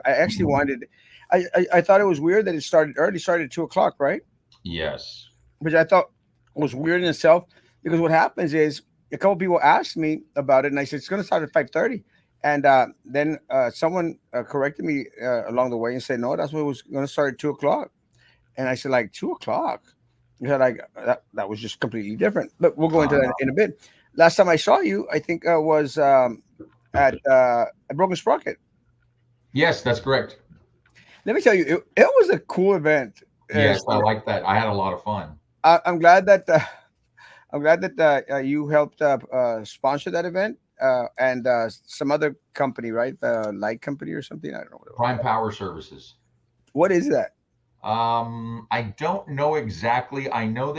I actually wanted. I thought it was weird that it started early. Started at 2 o'clock, right? Yes. Which I thought was weird in itself because what happens is a couple people asked me about it, and I said it's going to start at 5:30, and then someone corrected me along the way and said no, that's what it was going to start at 2 o'clock, and I said like 2 o'clock. You said like that was just completely different, but we'll go into that Uh, in a bit. Last time I saw you, I think was at Broken Sprocket. yes, that's correct. Let me tell you, it was a cool event. Yes, I like that. I had a lot of fun. I'm glad that I'm glad that you helped sponsor that event and some other company, right? The light company or something. I don't know what it was. Prime Power Services. What is that? I don't know exactly. I know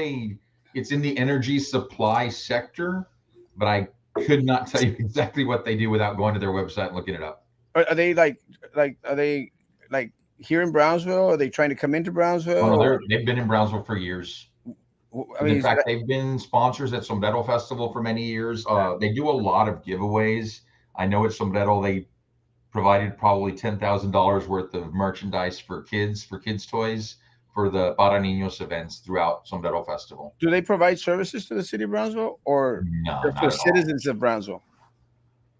it's in the energy supply sector, but I could not tell you exactly what they do without going to their website and looking it up. Are they like are they like here in Brownsville? Are they trying to come into Oh no, Brownsville? Or, they've been in Brownsville for years. I In mean, fact, they've been sponsors at Sombrero Festival for many years. They do a lot of giveaways. I know at Sombrero they provided probably $10,000 worth of merchandise for kids toys for the Para Niños events throughout Sombrero Festival. do they provide services to the city of Brownsville or No, just for not at all. citizens of Brownsville?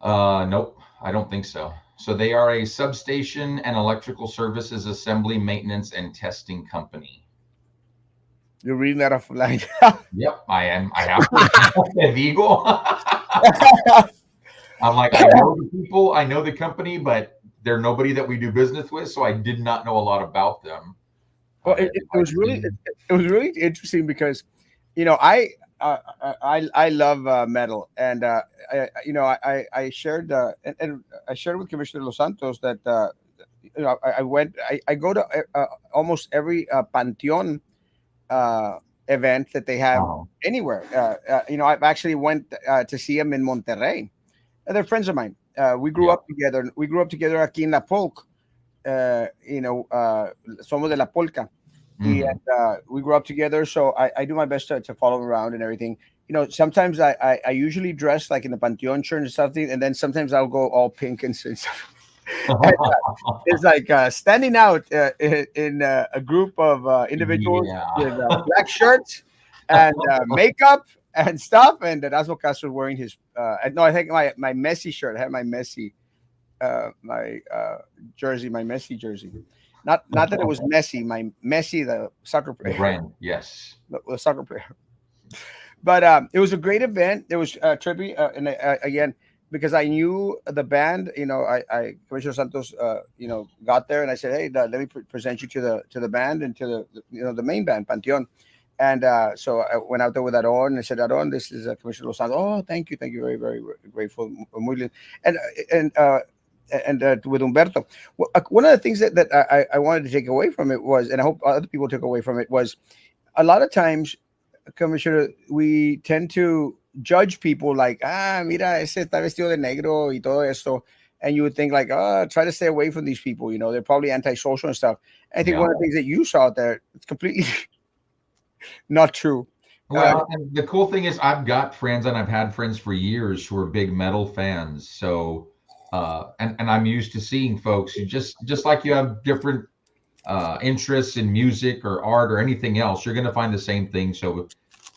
Nope, I don't think so. So they are a substation and electrical services assembly, maintenance, and testing company. You're reading that off line. Yep, I am. I have to. Te digo. I'm like, I know the people, I know the company, but they're nobody that we do business with, so I did not know a lot about them. Well, If it I was really did, it was really interesting because, you know, I love metal, and you know I shared and I shared with Commissioner Los Santos that you know I go to almost every Panteon event that they have uh, anywhere. You know, I've actually went to see them in Monterrey. They're friends of mine. We grew yeah. up together. We grew up together aquí in La Polk. You know, somos de La Polca. And Hmm. we grew up together, so I do my best to follow him around and everything. You know, sometimes I usually dress like in the Panteon shirt and something, and then sometimes I'll go all pink and stuff. And, it's like standing out in a group of individuals Yeah. with black shirts and makeup and stuff. And Erasmo Castro wearing his no, I think my Messi shirt. I had my Messi my jersey, my Messi jersey. Not that it was Messi, my Messi, the soccer The player, brand, yes. the soccer player. But it was a great event. It was trippy, and again, because I knew the band, you know, I Commissioner Santos, you know, got there, and I said, hey, let me present you to the band and to the you know the main band, Panteon. And so I went out there with Aron and I said, Aron, this is Commissioner Los Santos. Oh, thank you, very, very grateful. Muy lindo. And with Umberto. Well, one of the things that I wanted to take away from it was, and I hope other people took away from it, was a lot of times, Commissioner, we tend to judge people like, mira, ese está vestido de negro y todo esto. And you would think like, try to stay away from these people. You know, they're probably antisocial and stuff. I think Yeah. one of the things that you saw out there, it's completely not true. Uh, Well, and the cool thing is I've got friends and I've had friends for years who are big metal fans. So and I'm used to seeing folks who just like you have different interests in music or art or anything else, you're going to find the same thing. So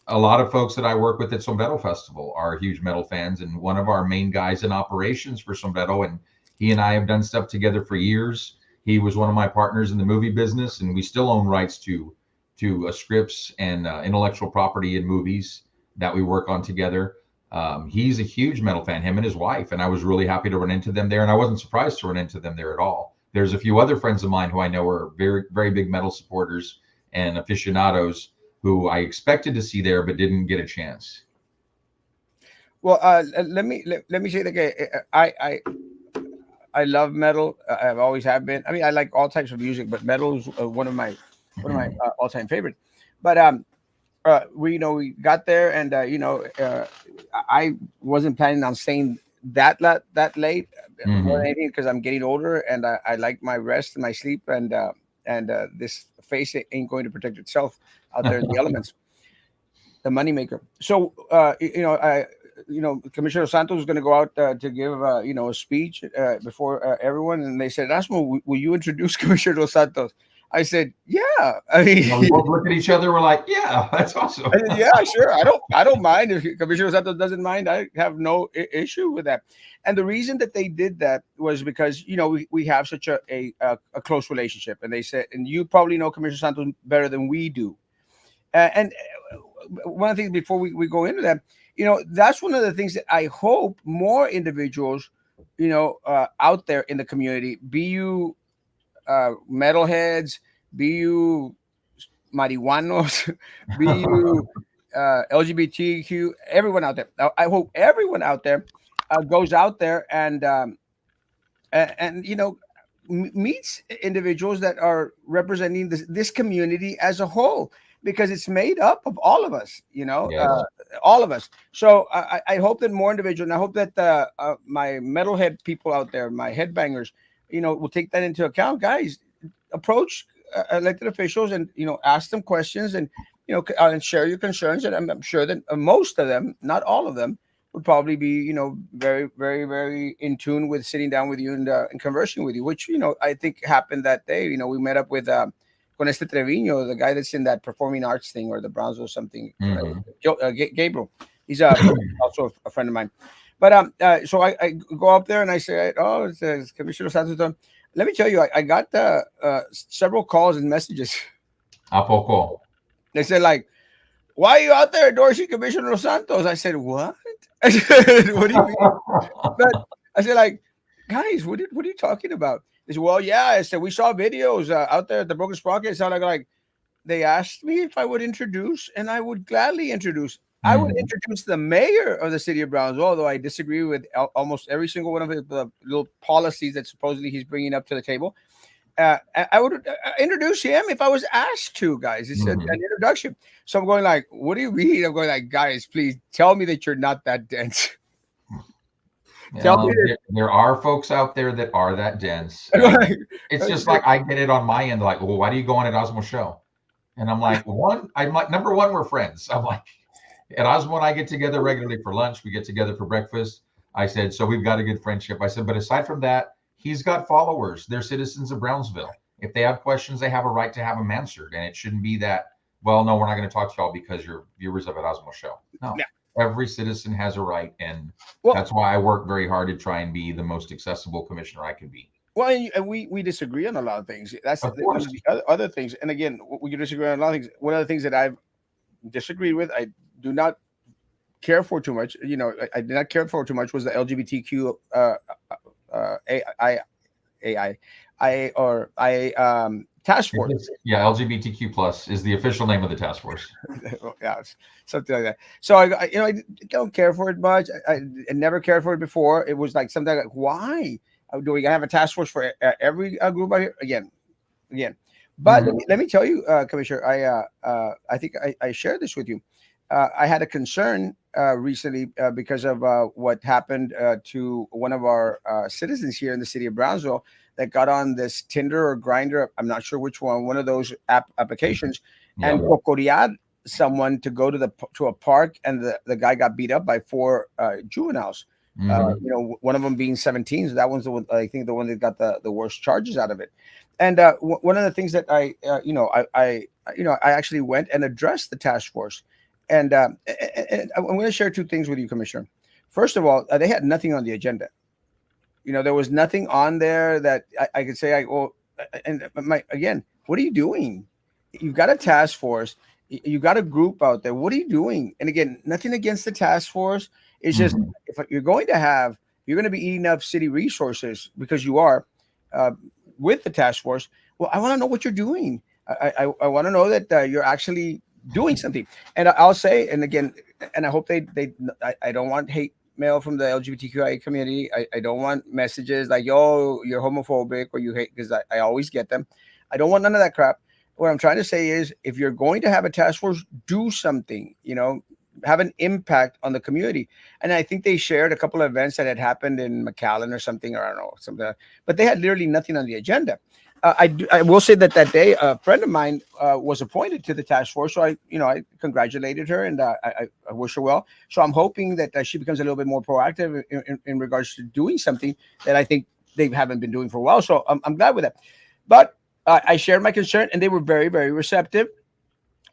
a lot of folks that I work with at Sombrero Festival are huge metal fans, and one of our main guys in operations for Sombrero, and he and I have done stuff together for years. He was one of my partners in the movie business, and we still own rights to scripts and intellectual property in movies that we work on together. He's a huge metal fan, him and his wife, and I was really happy to run into them there, and I wasn't surprised to run into them there at all. There's a few other friends of mine who I know are very, very big metal supporters and aficionados who I expected to see there but didn't get a chance. well, let me say that I love metal. I've always have been. I mean, I like all types of music, but metal is one of my all time favorites. But we you know we got there, and you know I wasn't planning on staying that late more than Hmm. anything because I'm getting older and I like my rest and my sleep and this face ain't going to protect itself out there in the elements. The moneymaker. So you know Commissioner Santos was going to go out to give a speech before everyone, and they said, "Asmo, will you introduce Commissioner Santos?" I said, "Yeah." I mean, And we both look at each other. We're like, yeah, that's I awesome. said, "Yeah, sure. I don't mind if Commissioner Santos doesn't mind. I have no issue with that." And the reason that they did that was because we have such a close relationship, and they said, and you probably know Commissioner Santos better than we do. And one of the things before we go into that, that's one of the things that I hope more individuals, out there in the community, be you metalheads, be you marihuanos, be you LGBTQ, everyone out there. I hope everyone out there goes out there and meets individuals that are representing this community as a whole, because it's made up of all of us, Yes. all of us. So I hope that more individuals, and I hope that my metalhead people out there, my headbangers, will take that into account. Guys, approach elected officials and ask them questions, and and share your concerns, and I'm sure that most of them, not all of them, would probably be very, very, very in tune with sitting down with you and conversing with you, which I think happened that day. We met up with con este Trevino, the guy that's in that performing arts thing, or the Browns or something, Hmm. Gabriel. He's also a friend of mine. But so I go up there and I say, "Oh, it's Commissioner Santos." Let me tell you, I got several calls and messages. ¿A poco? They said, like, "Why are you out there endorsing Commissioner Santos?" I said, "What?" I said, "What do you mean?" But I said, like, "Guys, what are you talking about?" They said, "Well, yeah." I said, "We saw videos out there at the Broken Sprocket." It sounded like they asked me if I would introduce, and I would gladly introduce. I would Mhm. introduce the mayor of the city of Brownsville, although I disagree with almost every single one of the little policies that supposedly he's bringing up to the table. I would introduce him if I was asked to, guys. It's an Mhm. introduction. So I'm going like, "What do you mean?" I'm going like, "Guys, please tell me that you're not that dense. Tell me There are folks out there that are that dense. that." It's just like I get it on my end. Like, well, why do you go on at Osmo show? And I'm like, number one, we're friends. I'm like, at Osmo and I get together regularly for lunch. We get together for breakfast. I said, so we've got a good friendship. I said, but aside from that, he's got followers. They're citizens of Brownsville. If they have questions, they have a right to have them answered. And it shouldn't be that, well, no, we're not going to talk to y'all because you're viewers of an Osmo show. No, Yeah. every citizen has a right. And Well, that's why I work very hard to try and be the most accessible commissioner I can be. well, and we disagree on a lot of things. That's Of one of course. the other things. And again, we can disagree on a lot of things. One of the things that I've disagreed with, I do not care for too much. I did not care for too much was the LGBTQ task force. Yeah, LGBTQ plus is the official name of the task force. Yeah, something like that. So I don't care for it much. I never cared for it before. It was like something like, why do we have a task force for every group out here? Again. But Mhm. let me tell you, Commissioner, I think I shared this with you. I had a concern recently because of what happened to one of our citizens here in the city of Brownsville that got on this Tinder or Grinder. I'm not sure which one of those applications, and Yeah. cocorear someone to go to a park, and the guy got beat up by four juveniles. Hmm. One of them being 17. So that one's the one, I think, the one that got the worst charges out of it. And one of the things that I actually went and addressed the task force, and I'm going to share two things with you, Commissioner. First of all, they had nothing on the agenda. There was nothing on there that I could say, and again, what are you doing? You've got a task force. You got a group out there. What are you doing? And again, nothing against the task force. It's just, Hmm. if you're going to be eating up city resources, because you are, uh, with the task force. Well, I want to know what you're doing. I want to know that you're actually doing something. And I'll say, and again, and I hope I don't want hate mail from the LGBTQIA community. I don't want messages like, "Yo, you're homophobic," or "you hate," because I always get them. I don't want none of that crap. What I'm trying to say is, if you're going to have a task force, do something, have an impact on the community. And I think they shared a couple of events that had happened in McAllen or something, or I don't know, something, but they had literally nothing on the agenda. I will say that that day a friend of mine was appointed to the task force, so I congratulated her, and I wish her well. So I'm hoping that she becomes a little bit more proactive in regards to doing something that I think they haven't been doing for a while. So I'm glad with that. But I shared my concern, and they were very, very receptive.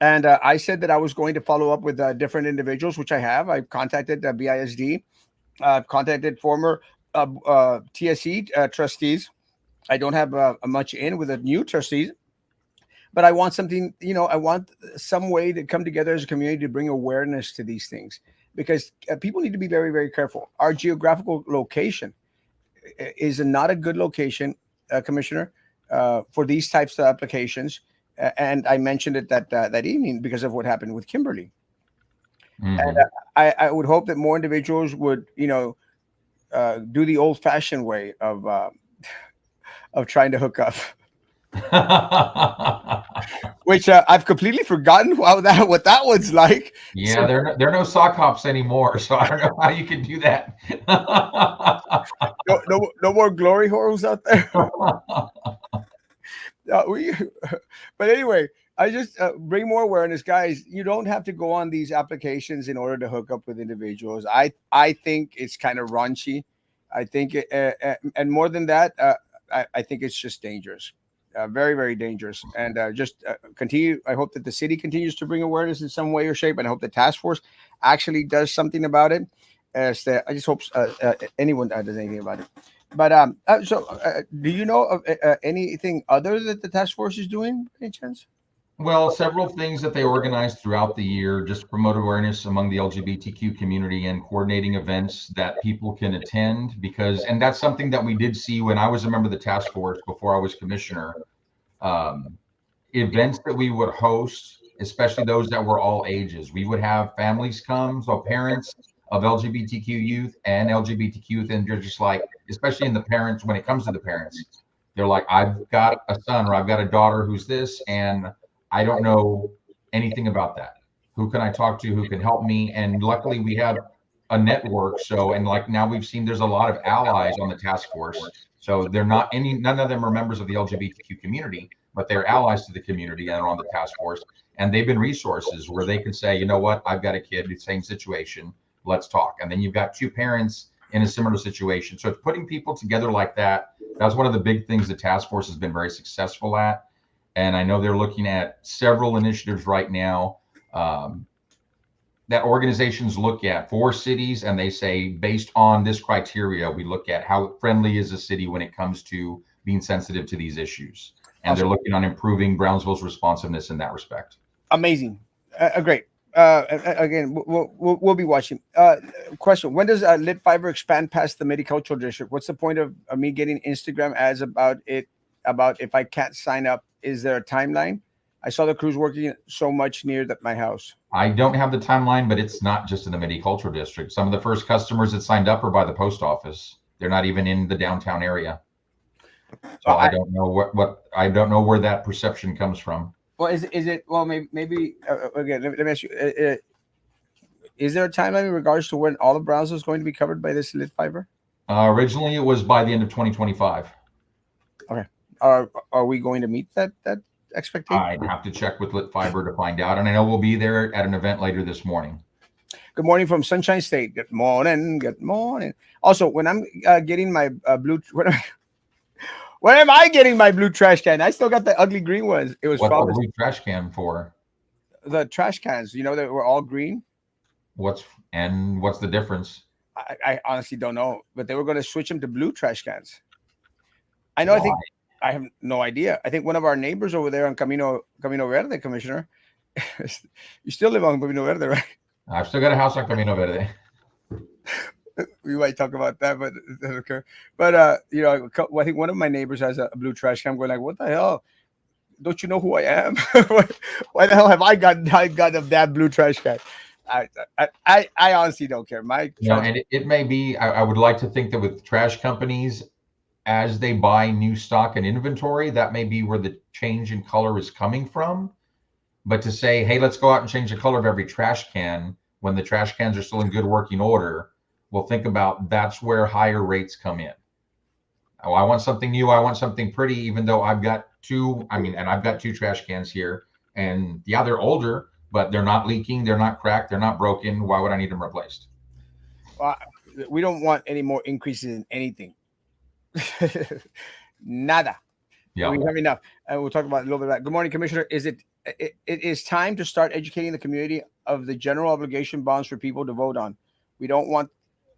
And I said that I was going to follow up with different individuals, which I have. I've contacted BISD. I've contacted former TSE trustees. I don't have much in with the new trustees, but I want something. I want some way to come together as a community to bring awareness to these things, because people need to be very, very careful. Our geographical location is not a good location, Commissioner, for these types of applications. And I mentioned it that evening because of what happened with Kimberly. And Hmm. I would hope that more individuals would, do the old-fashioned way of trying to hook up, which I've completely forgotten how that what that was like. Yeah, So they're no sock hops anymore, so I don't know how you can do that. no more glory holes out there. We, but anyway, I just bring more awareness, guys. You don't have to go on these applications in order to hook up with individuals. I think it's kind of raunchy. I think and more than that, I think it's just dangerous, very, very dangerous. And just continue. I hope that the city continues to bring awareness in some way or shape, and I hope the task force actually does something about it. As I just hope anyone does anything about it. But do you know of anything other that the task force is doing, by any chance? Well, several things that they organized throughout the year just to promote awareness among the LGBTQ community and coordinating events that people can attend and that's something that we did see when I was a member of the task force before I was commissioner. Um, Events that we would host, especially those that were all ages. We would have families come, so parents of LGBTQ youth and LGBTQ youth, and they're just like, especially in the parents, when it comes to the parents, they're like, I've got a son or I've got a daughter who's this, and I don't know anything about that. Who can I talk to? Who can help me? And luckily, we have a network. So, and like now we've seen there's a lot of allies on the task force. So they're not none of them are members of the LGBTQ community, but they're allies to the community and are on the task force. And they've been resources where they can say, you know what, I've got a kid, the same situation, let's talk. And then you've got two parents in a similar situation. So it's putting people together like that. That's one of the big things the task force has been very successful at. And I know they're looking at several initiatives right now um, that organizations look at for cities, and they say, based on this criteria, we look at how friendly is a city when it comes to being sensitive to these issues. And they're Awesome, looking on improving Brownsville's responsiveness in that respect. amazing, great. Again, we'll be watching. Question: when does Lit Fiber expand past the Medicultural District? What's the point of me getting Instagram ads about it? About if I can't sign up, is there a timeline? I saw the crews working so much near my house. I don't have the timeline, but it's not just in the Midi-Cultural District. Some of the first customers that signed up are by the post office. They're not even in the downtown area. So I I, don't know what I don't know where that perception comes from. well, is it well? Maybe again. Let me ask you: is there a timeline in regards to when all of Brownsville is going to be covered by this lit fiber? Originally, it was by the end of 2025. Okay. Are we going to meet that expectation? I'd have to check with Lit Fiber to find out. And I know we'll be there at an event later this morning. Good morning from Sunshine State. Good morning. Good morning. Also, when I'm getting my blue, when am I getting my blue trash can? I still got the ugly green ones. It was What's a probably blue trash can for? the trash cans. You know that were all green. What's the difference? I honestly don't know, but they were going to switch them to blue trash cans. I know. I Why? think I have no idea. I think one of our neighbors over there on Camino Verde, Commissioner. You still live on Camino Verde, right? I've still got a house on Camino Verde. We might talk about that, but it doesn't occur. But I think one of my neighbors has a blue trash can. I'm going like, what the hell? Don't you know who I am? Why the hell have I got of that blue trash can? I honestly don't care. My trash. And it may be, I would like to think that with trash companies, as they buy new stock and inventory, that may be where the change in color is coming from. But to say, hey, let's go out and change the color of every trash can when the trash cans are still in good working order, well, think about that's where higher rates come in. Oh, I want something new. I want something pretty, even though I've got two. I mean, and I've got two trash cans here, and yeah, they're older, but they're not leaking, they're not cracked, they're not broken. Why would I need them replaced? Uh, we don't want any more increases in anything. Nada. Yeah. We have enough. And we'll talk about a little bit about. Good morning, Commissioner. It is time to start educating the community of the general obligation bonds for people to vote on. We don't want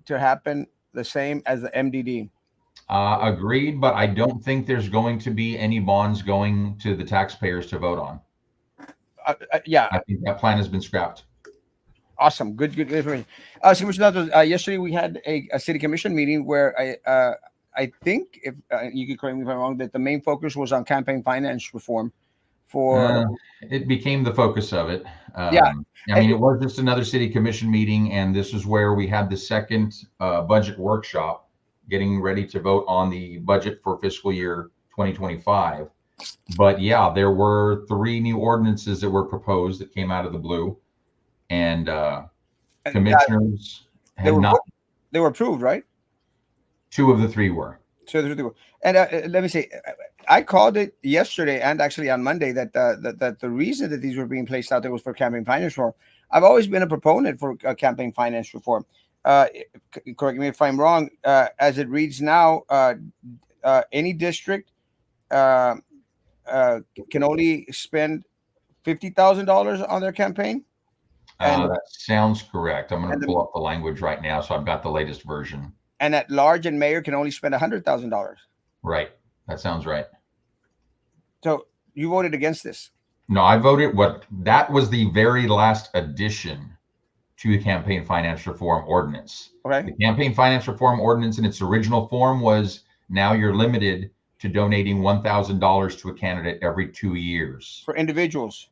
to happen the same as the MDD. Agreed, but I don't think there's going to be any bonds going to the taxpayers to vote on. Yeah, I think that plan has been scrapped. awesome. Good information. So, Commissioner, yesterday we had a city commission meeting where I think, if you could correct me if I'm wrong, that the main focus was on campaign finance reform for. It became the focus of it. Yeah. I mean, it was just another city commission meeting, and this is where we had the second budget workshop, getting ready to vote on the budget for fiscal year 2025. But yeah, there were 3 new ordinances that were proposed that came out of the blue, and commissioners had not. They were approved, right? 2 of the 3 were. And let me say, I called it yesterday and actually on Monday that that the reason that these were being placed out there was for campaign finance reform. I've always been a proponent for campaign finance reform. Correct me if I'm wrong. As it reads now, any district can only spend $50,000 on their campaign. And That sounds correct. I'm going to pull up the language right now, so I've got the latest version. And at large and mayor can only spend $100,000. Right. That sounds right. So you voted against this? No, I voted. That was the very last addition to the campaign finance reform ordinance. Okay. The campaign finance reform ordinance in its original form was, now you're limited to donating $1,000 to a candidate every 2 years. For individuals.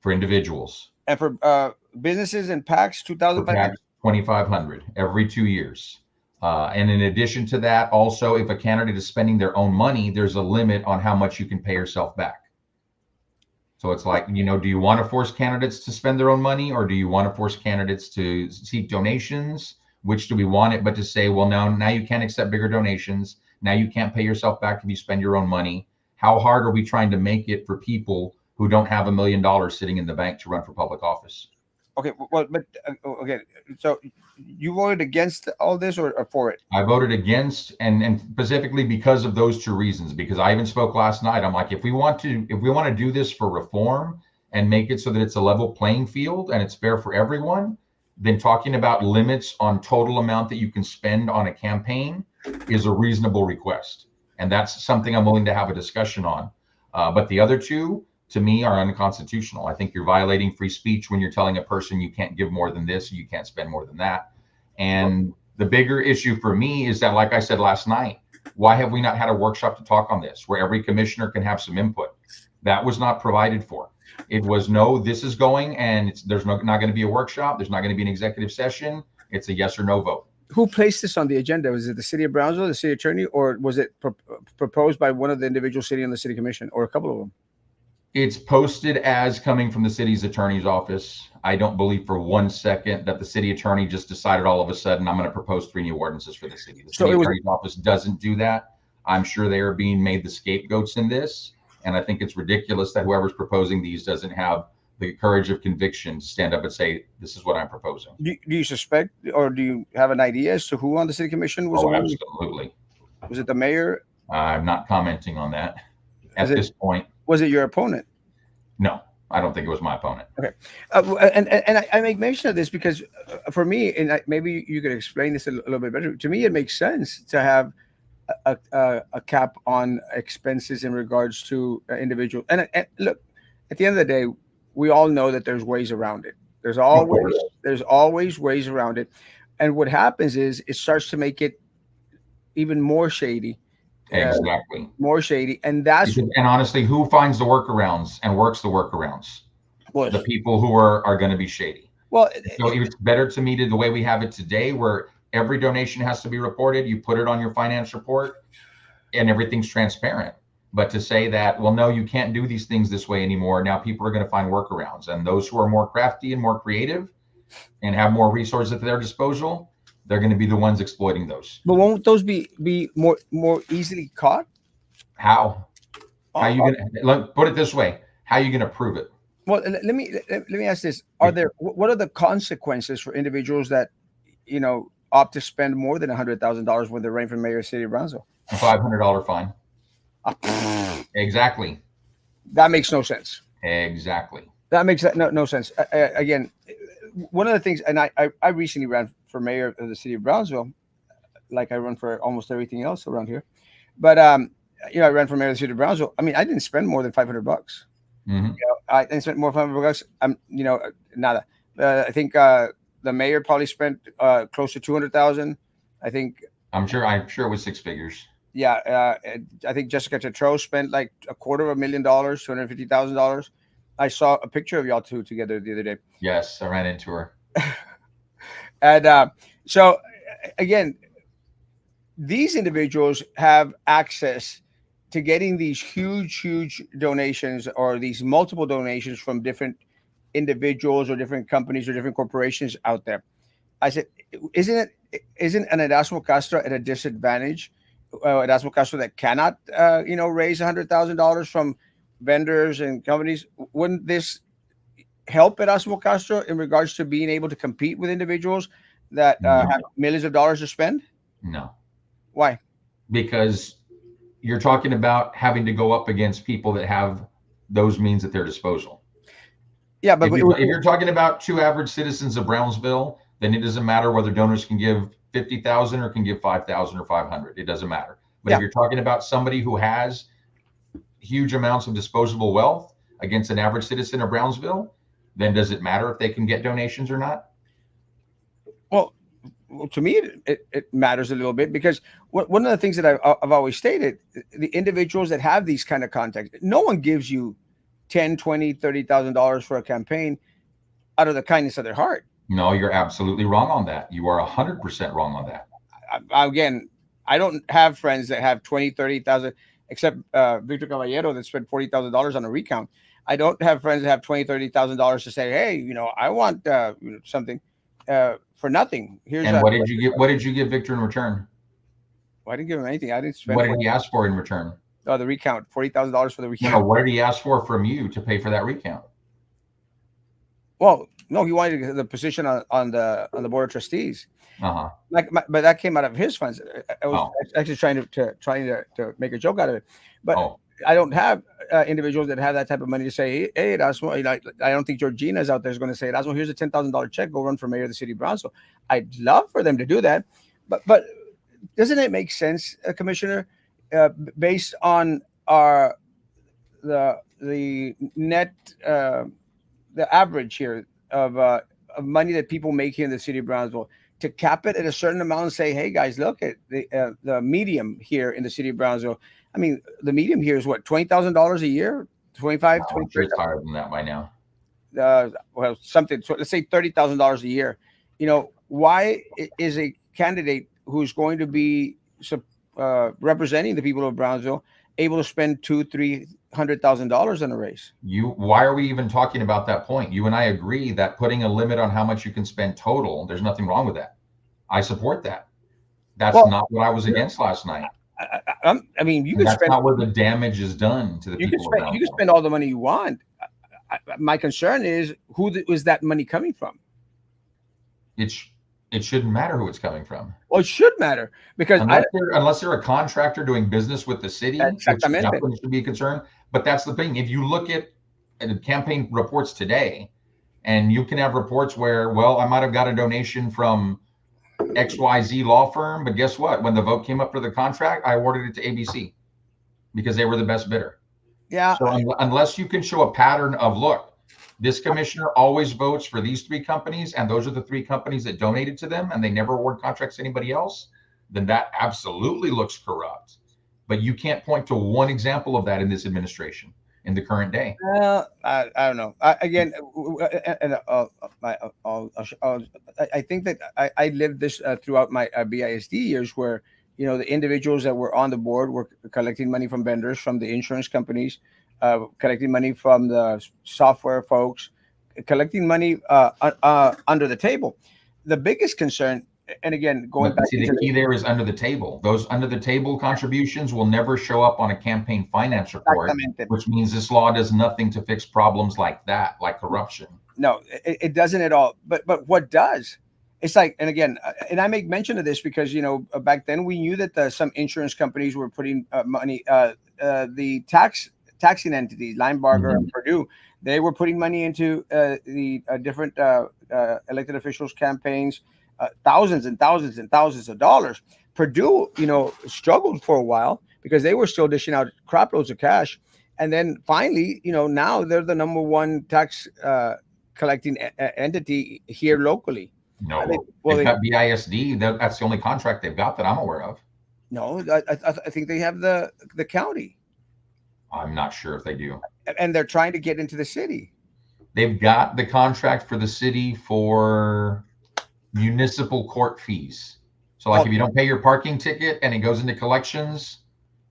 For individuals. And for businesses and PACs, $2,500. $2,500 every 2 years. And in addition to that, also, if a candidate is spending their own money, there's a limit on how much you can pay yourself back. So it's like, do you want to force candidates to spend their own money, or do you want to force candidates to seek donations? Which do we want it? But to say, well, now you can't accept bigger donations. Now you can't pay yourself back if you spend your own money. How hard are we trying to make it for people who don't have $1 million sitting in the bank to run for public office? Okay, well, but okay, so you voted against all this or for it? I voted against, and specifically because of those 2 reasons. Because I even spoke last night. I'm like, if we want to do this for reform and make it so that it's a level playing field and it's fair for everyone, then talking about limits on total amount that you can spend on a campaign is a reasonable request, and that's something I'm willing to have a discussion on. But the other 2, to me, are unconstitutional. I think you're violating free speech when you're telling a person you can't give more than this, you can't spend more than that. And the bigger issue for me is that, like I said last night, why have we not had a workshop to talk on this where every commissioner can have some input? That was not provided for. It was, no, this is going, and there's not going to be a workshop. There's not going to be an executive session. It's a yes or no vote. Who placed this on the agenda? Was it the city of Brownsville, the city attorney, or was it proposed by one of the individuals sitting on the city commission, or a couple of them? It's posted as coming from the city's attorney's office. I don't believe for 1 second that the city attorney just decided all of a sudden, I'm going to propose 3 new ordinances for the city. The city attorney's office doesn't do that. I'm sure they are being made the scapegoats in this. And I think it's ridiculous that whoever's proposing these doesn't have the courage of conviction to stand up and say, this is what I'm proposing. Do you suspect, or do you have an idea as to who on the city commission was? Absolutely. Was it the mayor? I'm not commenting on that at this point. Was it your opponent? No, I don't think it was my opponent. Okay. And I make mention of this because for me, and maybe you could explain this a little bit better. To me, it makes sense to have a cap on expenses in regards to individual. And look, at the end of the day, we all know that there's ways around it. There's always ways around it. And what happens is it starts to make it even more shady. Exactly. More shady. And honestly, who finds the workarounds and works the workarounds? Well, the people who are going to be shady. Well, so it's better to me to the way we have it today, where every donation has to be reported. You put it on your finance report and everything's transparent. But to say that, well, no, you can't do these things this way anymore. Now people are going to find workarounds, and those who are more crafty and more creative and have more resources at their disposal, They're going to be the ones exploiting those. But won't those be more easily caught? How? How Oh, you going to put it this way? How you going to prove it? well, let me ask this: Are there what are the consequences for individuals that opt to spend more than $100,000 when they're running for mayor of the city of Brownsville? A $500 fine. Ah, Exactly. that makes no sense. Exactly. That makes no sense. Again, one of the things, and I recently ran for mayor of the city of Brownsville, like I run for almost everything else around here. But I ran for mayor of the city of Brownsville. I mean, I didn't spend more than $500. Hmm. I didn't spend more than $500. Nada. I think the mayor probably spent close to 200,000. I think, I'm sure it was six figures. yeah. I think Jessica Tetro spent like $250,000, $250,000. I saw a picture of y'all two together the other day. Yes, I ran into her. And so, again, these individuals have access to getting these huge donations or these multiple donations from different individuals or different companies or different corporations out there. I said, isn't an Erasmo Castro at a disadvantage? Erasmo Castro that cannot, raise $100,000 from vendors and companies. Wouldn't this help Erasmo Castro in regards to being able to compete with individuals that No, have millions of dollars to spend? no, Why? because you're talking about having to go up against people that have those means at their disposal. Yeah, but If you're talking about two average citizens of Brownsville, then it doesn't matter whether donors can give 50,000 or can give 5,000 or 500. It doesn't matter. But yeah. if you're talking about somebody who has huge amounts of disposable wealth against an average citizen of Brownsville, then does it matter if they can get donations or not? Well, to me, it matters a little bit because one of the things that I've always stated, the individuals that have these kind of contacts, no one gives you 10, 20, $30,000 for a campaign out of the kindness of their heart. No, you're absolutely wrong on that. You are 100% wrong on that. Again, I don't have friends that have 20, 30,000, except Victor Caballero that spent $40,000 on a recount. I don't have friends that have 20, $30,000 to say, hey, I want something for nothing. Here's And what did you give Victor in return? I didn't give him anything. I didn't spend What did he ask for in return? the recount, $40,000 for the No, recount. what did he ask for from you to pay for that recount? Well, no, he wanted the position on the board of trustees. Uh-huh. But that came out of his funds. I was Oh. actually trying to make a joke out of it, but Oh. I don't have individuals that have that type of money to say, hey, Erasmo, I don't think Georgina's out there is going to say, Erasmo, here's a $10,000 check, go run for mayor of the city of Brownsville. I'd love for them to do that, but doesn't it make sense, Commissioner, based on the net the average here of money that people make here in the city of Brownsville, to cap it at a certain amount and say, hey guys, look at the medium here in the city of Brownsville. I mean, the medium here is what, $20,000 a year, 25, No, I'm sure it's higher than that by now. well, something. So let's say $30,000 a year. Why is a candidate who's going to be representing the people of Brownsville able to spend $200,000-300,000 in a race? Why are we even talking about that point? You and I agree that putting a limit on how much you can spend total, there's nothing wrong with that. I support that. That's not what I was against last night. I mean, you can That's spend. not where the damage is done to the people around. You can spend all the money you want. My concern is is that money coming from? It shouldn't matter who it's coming from. Well, it should matter because unless they're a contractor doing business with the city, which definitely should be a concern. But that's the thing. If you look at the campaign reports today, and you can have reports where, well, I might have got a donation from XYZ law firm, but guess what? When the vote came up for the contract, I awarded it to ABC because they were the best bidder. Yeah. So unless you can show a pattern of, look, this commissioner always votes for these three companies, and those are the three companies that donated to them, and they never award contracts to anybody else, then that absolutely looks corrupt. But you can't point to one example of that in this administration in the current day. I don't know. I think that I lived this throughout my BISD years, where the individuals that were on the board were collecting money from vendors, from the insurance companies, collecting money from the software folks, collecting money under the table. The biggest concern And again, going But back see, into the key there is under the table. Those under the table contributions will never show up on a campaign finance report, exactamente. which means this law does nothing to fix problems like that, like corruption. No, it doesn't at all. But what does? It's like, and again, and I make mention of this because back then we knew that some insurance companies were putting money, the taxing entities, Linebarger and Mhm. Purdue, they were putting money into the different elected officials' campaigns, thousands and thousands and thousands of dollars. Purdue, struggled for a while because they were still dishing out crap loads of cash, and then finally, now they're the number one tax collecting entity here locally. No, Well, they've got BISD. That's the only contract they've got that I'm aware of. no, I think they have the county, I'm not sure if they do. and they're trying to get into the city. They've got the contract for the city for municipal court fees. So, like, Oh, if you don't pay your parking ticket and it goes into collections,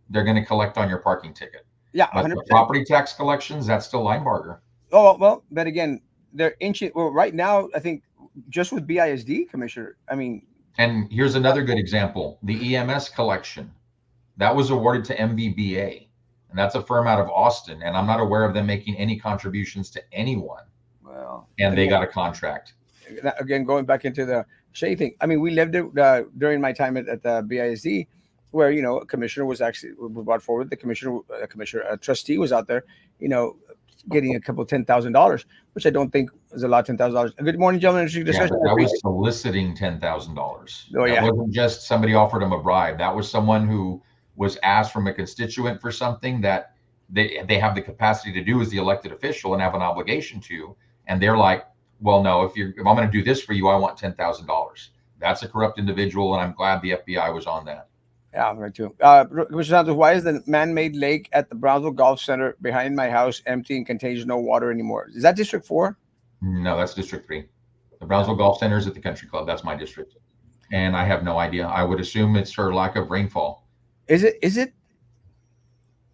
they're going to collect on your parking ticket. yeah, But the 100%. property tax collections, that's still Linebarger. Oh well, but again, they're inching. Well, right now, I think just with BISD commissioner, I mean, And here's another good example: the EMS collection that was awarded to MVBA, and that's a firm out of Austin. And I'm not aware of them making any contributions to anyone. well, And they got a contract. again, going back into the shady thing. I mean, we lived it during my time at the BISD, where a commissioner was actually brought forward. The a trustee was out there, getting a couple $10,000, which I don't think is a lot. $10,000. Good morning, gentlemen. Interesting Yeah, discussion. but that was soliciting $10,000. Oh That yeah, wasn't just somebody offered him a bribe. That was someone who was asked from a constituent for something that they have the capacity to do as the elected official and have an obligation to. And they're like, well, no, if I'm going to do this for you, I want $10,000. That's a corrupt individual, and I'm glad the FBI was on that. yeah, right too. Commissioner Santos, why is the man-made lake at the Brownsville Golf Center behind my house empty and contains no water anymore? Is that District 4? No, that's District 3. The Brownsville Golf Center is at the country club. That's my district. And I have no idea. I would assume it's for lack of rainfall. Is it?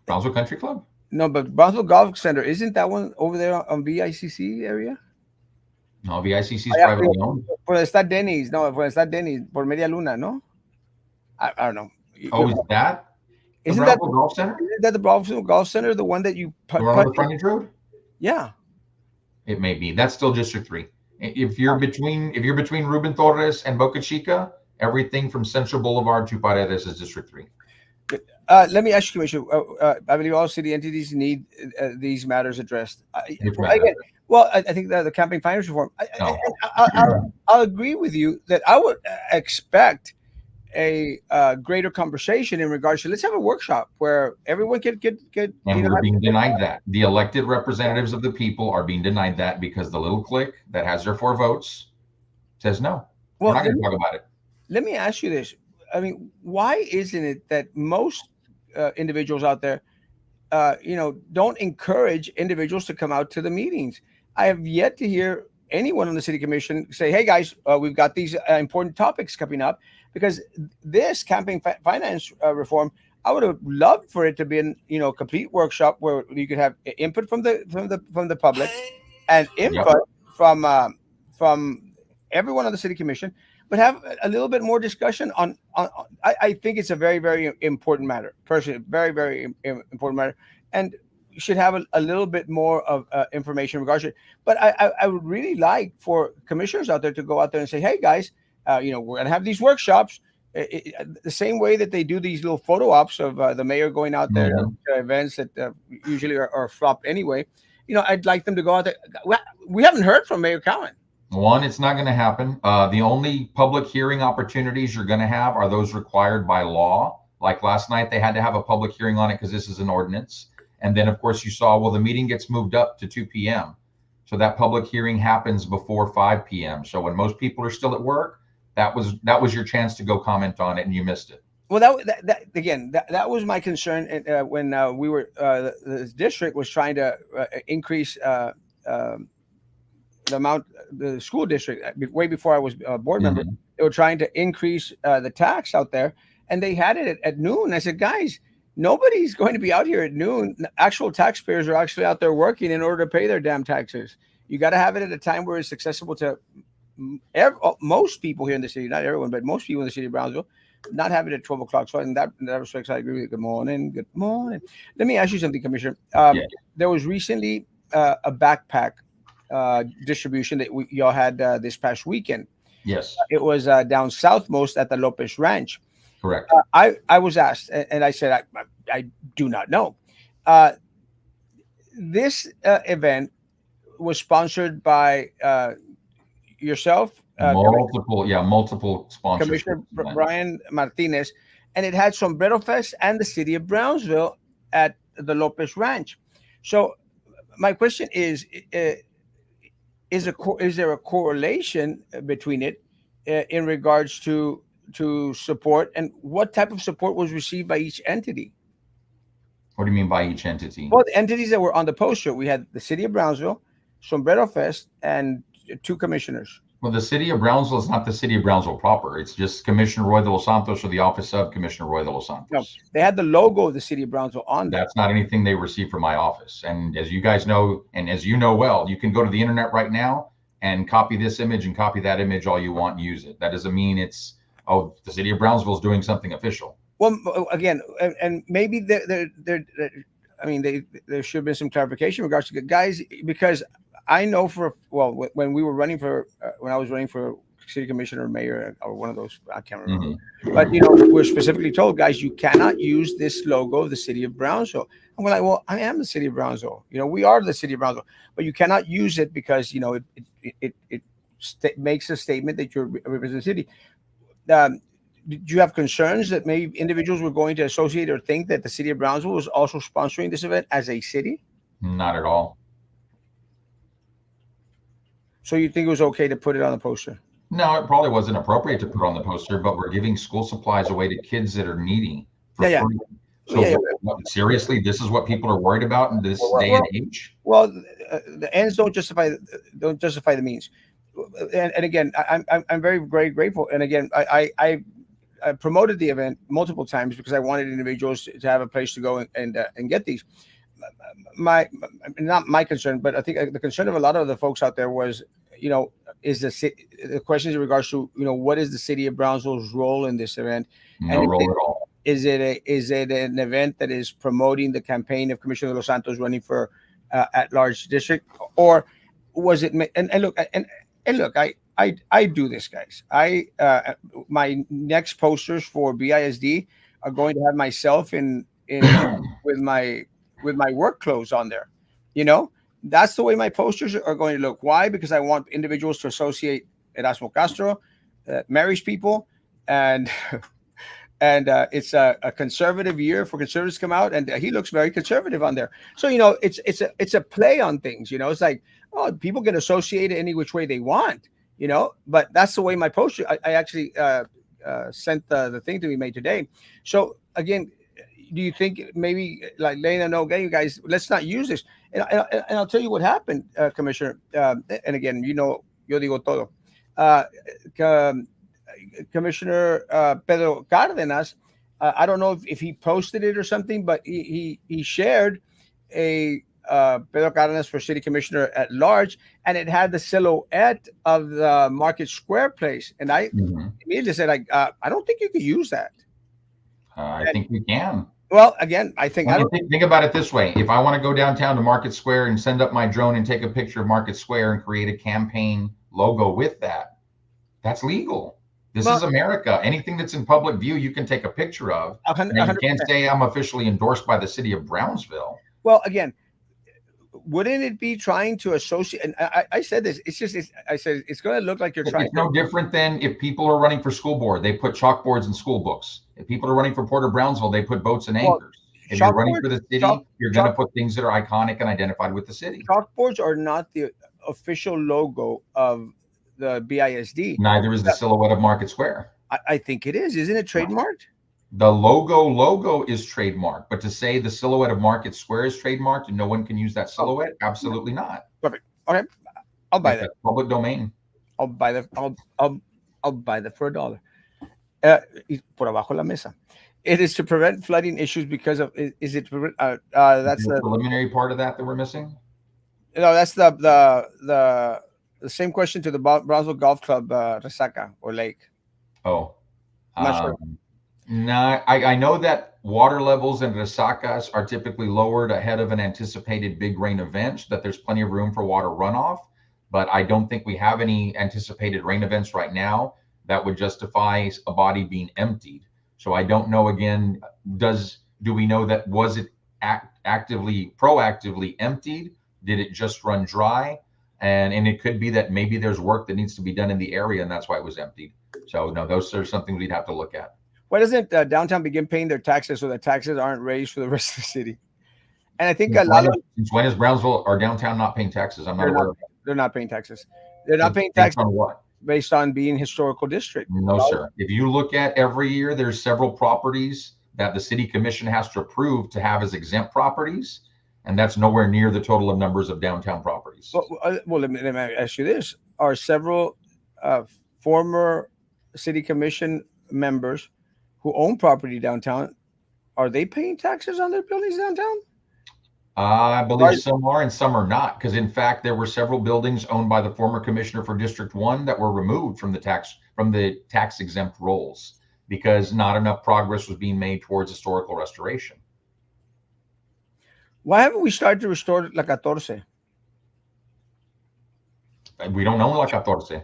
Brownsville Country Club? No, but Brownsville Golf Center, isn't that one over there on VICC area? No, VICC is Ah, yeah, privately owned. por está Denny's, no, por está Denny's, por Media Luna, no? I don't know. Oh, is that the Isn't that Brownsville Golf Center? the Brownsville Golf Center, the one that you The one on the frontage road? Yeah. It may be. That's still District 3. If you're between Ruben Torres and Boca Chica, everything from Central Boulevard to Paredes is District 3. Let me ask you, Commissioner. I believe all city entities need these matters addressed. Again, well, I think the campaign finance reform. I'll agree with you that I would expect a greater conversation in regards to let's have a workshop where everyone could and we're being denied that. The elected representatives of the people are being denied that because the little clique that has their 4 votes says no. Well, we're not going to talk about it. Let me ask you this. I mean, why isn't it that most individuals out there, don't encourage individuals to come out to the meetings? I have yet to hear anyone on the city commission say, "Hey guys, we've got these important topics coming up." Because this campaign finance reform, I would have loved for it to be a complete workshop where you could have input from the public and input from everyone on the city commission, but have a little bit more discussion on I think it's a very, very important matter. Personally, very, very important matter, and you should have a little bit more of information in regards to it. But I would really like for commissioners out there to go out there and say, "Hey guys, we're going to have these workshops." The same way that they do these little photo ops of the mayor going out there to events that usually are flopped anyway. I'd like them to go out there. We haven't heard from Mayor Cowan. One, it's not going to happen. The only public hearing opportunities you're going to have are those required by law. Like last night, they had to have a public hearing on it because this is an ordinance. And then, of course, you saw, well, the meeting gets moved up to 2 p.m. So that public hearing happens before 5 p.m. So when most people are still at work, that was your chance to go comment on it, and you missed it. Well, that was my concern when we were the district was trying to increase the amount. The school district, way before I was a board member, they were trying to increase the tax out there, and they had it at noon. I said, guys, nobody's going to be out here at noon. Actual taxpayers are actually out there working in order to pay their damn taxes. You got to have it at a time where it's accessible to most people here in the city, not everyone, but most people in the city of Brownsville, not having it at 12 o'clock. So in that respect, I agree with you. Good morning. Good morning. Let me ask you something, Commissioner. Yeah. There was recently a backpack distribution that y'all had this past weekend. Yes. It was down south most at the Lopez Ranch. Correct. I was asked, and I said, I do not know. Uh, this event was sponsored by yourself, Multiple Commissioner sponsorships. Brian Martinez, and it had Sombrero Fest and the city of Brownsville at the Lopez Ranch. So my question uh, is there a correlation between it in regards to support, and what type of support was received by each entity? What do you mean by each entity? Well, the entities that were on the poster, we had the city of Brownsville, Sombrero Fest, and two commissioners. Well, the city of Brownsville is not the city of Brownsville proper. It's just Commissioner Roy de los Santos or the office of Commissioner Roy de los No, Santos. they had the logo of the city of Brownsville on there. That's not anything they received from my office. And as you guys know, and as you know well, you can go to the internet right now and copy this image and copy that image all you want and use it. That doesn't mean it's, oh, the city of Brownsville is doing something official. Well, again, and maybe I mean, there should have been some clarification in regards to guys, because I know when we were running for when I was running for city commissioner, mayor, or one of those, I can't remember. But we're specifically told, guys, you cannot use this logo of the city of Brownsville. And we're like, well, I am the city of Brownsville. We are the city of Brownsville, but you cannot use it because it makes a statement that you're representing the city. Did you have concerns that maybe individuals were going to associate or think that the city of Brownsville was also sponsoring this event as a city? Not at all. So you think it was okay to put it on the poster? No, it probably wasn't appropriate to put on the poster, but we're giving school supplies away to kids that are needy for free. So seriously, this is what people are worried about in this day and age? Well, the ends don't justify the means. And again, I'm very, very grateful. And again, I promoted the event multiple times because I wanted individuals to have a place to go and get these. Not my concern, but I think the concern of a lot of the folks out there was, is the questions in regards to, what is the city of Brownsville's role in this event? No role at all. Is it an event that is promoting the campaign of Commissioner de los Santos running for at-large district, or was it? And look, I do this, guys. My next posters for BISD are going to have myself in with my work clothes on there. That's the way my posters are going to look. Why? Because I want individuals to associate Erasmo Castro, Mary's people, and it's a conservative year for conservatives to come out, and he looks very conservative on there. So it's a play on things. It's like, oh, people can associate it any which way they want. But that's the way my poster. I actually sent the thing to be made today. So again, do you think maybe like letting them know, okay, you guys, let's not use this? And I'll tell you what happened, Commissioner. And again, yo digo todo. Commissioner Pedro Cardenas, I don't know if he posted it or something, but he shared a Pedro Cardenas for city commissioner at large, and it had the silhouette of the Market Square place. And I immediately said, I don't think you could use that. I think we can. Well, again, I think think about it this way. If I want to go downtown to Market Square and send up my drone and take a picture of Market Square and create a campaign logo with that, that's legal. This is America. Anything that's in public view, you can take a picture of. And you can't say I'm officially endorsed by the city of Brownsville. Well, again, wouldn't it be trying to associate? And I said this. I said it's going to look like you're trying. It's no different than if people are running for school board, they put chalkboards in school books. If people are running for Port of Brownsville, they put boats and anchors. If you're running for the city, you're going to put things that are iconic and identified with the city. Chalkboards are not the official logo of the BISD. Neither is the silhouette of Market Square. I think it is. Isn't it trademarked? The logo is trademarked, but to say the silhouette of Market Square is trademarked and no one can use that silhouette, absolutely not. Perfect. Okay, I'll buy that. Public domain. I'll buy that. I'll buy that for $1. Por abajo la mesa. It is to prevent flooding issues because of. Is it? That's the preliminary part of that we're missing. No, that's the the same question to the Brownsville Golf Club, Resaca or Lake. Oh, I'm not sure. no, I know that water levels in Resacas are typically lowered ahead of an anticipated big rain event, that there's plenty of room for water runoff, but I don't think we have any anticipated rain events right now that would justify a body being emptied. So I don't know, again, do we know that was it proactively emptied? Did it just run dry? And it could be that maybe there's work that needs to be done in the area and that's why it was emptied. So no, those are something we'd have to look at. Why doesn't downtown begin paying their taxes so that taxes aren't raised for the rest of the city? And I think Since when is Brownsville or downtown not paying taxes? I'm not they're not aware of that. they're not paying taxes. They're not paying Based taxes on what? based on being historical district. No, sir. If you look at every year, there's several properties that the city commission has to approve to have as exempt properties, and that's nowhere near the total of numbers of downtown properties. Well, let me ask you this: are several uh, former city commission members who own property downtown, are they paying taxes on their buildings downtown? I Right. believe some are and some are not, because in fact, there were several buildings owned by the former commissioner for District 1 that were removed from the tax exempt rolls because not enough progress was being made towards historical restoration. Why haven't we started to restore La Catorce? We don't own La Catorce,